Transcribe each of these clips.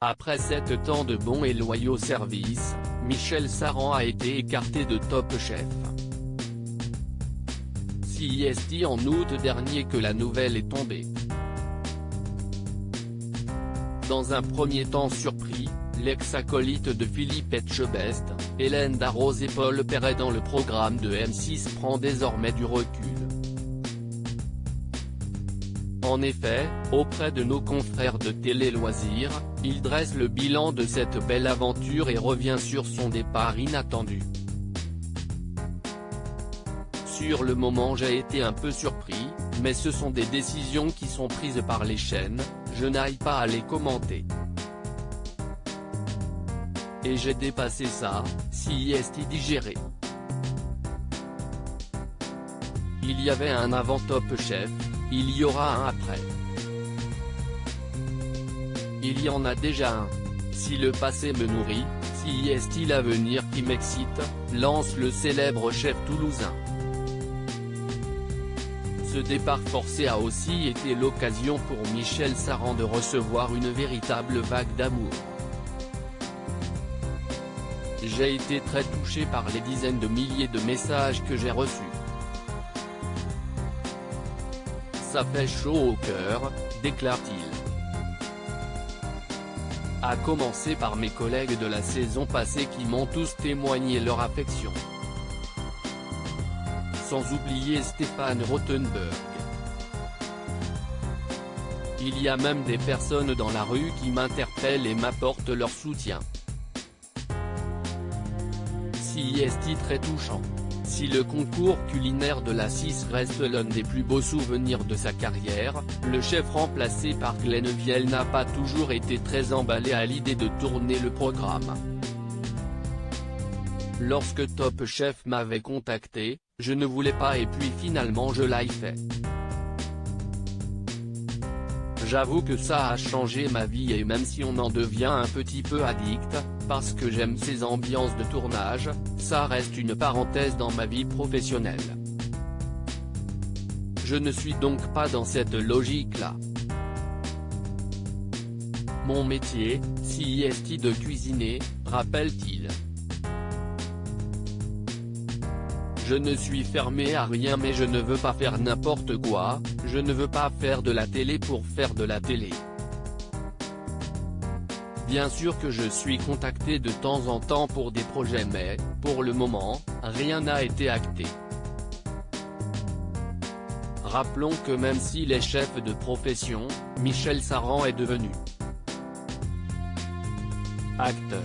Après 7 ans de bons et loyaux services, Michel Saran a été écarté de Top Chef. C'est en août dernier que la nouvelle est tombée. Dans un premier temps surpris, l'ex-acolyte de Philippe Etchebest, Hélène Darroze et Paul Perret dans le programme de M6 prend désormais du recul. En effet, auprès de nos confrères de Télé Loisirs, il dresse le bilan de cette belle aventure et revient sur son départ inattendu. Sur le moment j'ai été un peu surpris, mais ce sont des décisions qui sont prises par les chaînes, je n'aille pas à les commenter. Et j'ai dépassé ça, c'est digéré. Il y avait un avant Top Chef, il y aura un après. Il y en a déjà un. Si le passé me nourrit, c'est l'avenir qui m'excite, lance le célèbre chef toulousain. Ce départ forcé a aussi été l'occasion pour Michel Saran de recevoir une véritable vague d'amour. J'ai été très touché par les dizaines de milliers de messages que j'ai reçus. Ça fait chaud au cœur, déclare-t-il. À commencer par mes collègues de la saison passée qui m'ont tous témoigné leur affection. Sans oublier Stéphane Rothenberg. Il y a même des personnes dans la rue qui m'interpellent et m'apportent leur soutien. C'est très touchant. Si le concours culinaire de la 6 reste l'un des plus beaux souvenirs de sa carrière, le chef remplacé par Glenn Viel n'a pas toujours été très emballé à l'idée de tourner le programme. Lorsque Top Chef m'avait contacté, je ne voulais pas et puis finalement je l'ai fait. J'avoue que ça a changé ma vie et même si on en devient un petit peu addict, parce que j'aime ces ambiances de tournage, ça reste une parenthèse dans ma vie professionnelle. Je ne suis donc pas dans cette logique-là. Mon métier, c'est de cuisiner, rappelle-t-il. Je ne suis fermé à rien mais je ne veux pas faire n'importe quoi, je ne veux pas faire de la télé pour faire de la télé. Bien sûr que je suis contacté de temps en temps pour des projets mais, pour le moment, rien n'a été acté. Rappelons que même s'il est chef de profession, Michel Saran est devenu acteur.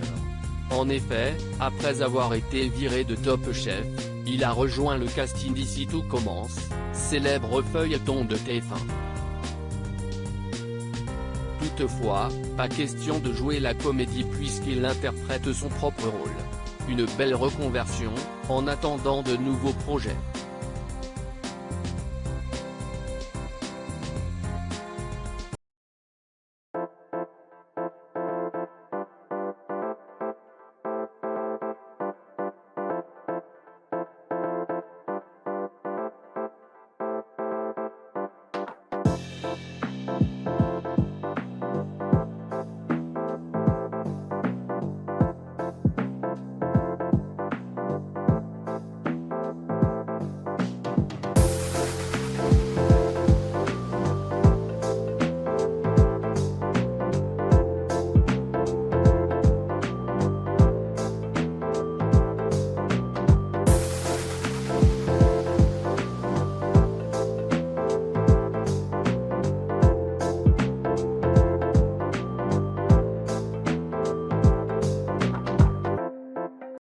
En effet, après avoir été viré de Top Chef, il a rejoint le casting d'Ici Tout Commence, célèbre feuilleton de TF1. Toutefois, pas question de jouer la comédie puisqu'il interprète son propre rôle. Une belle reconversion, en attendant de nouveaux projets.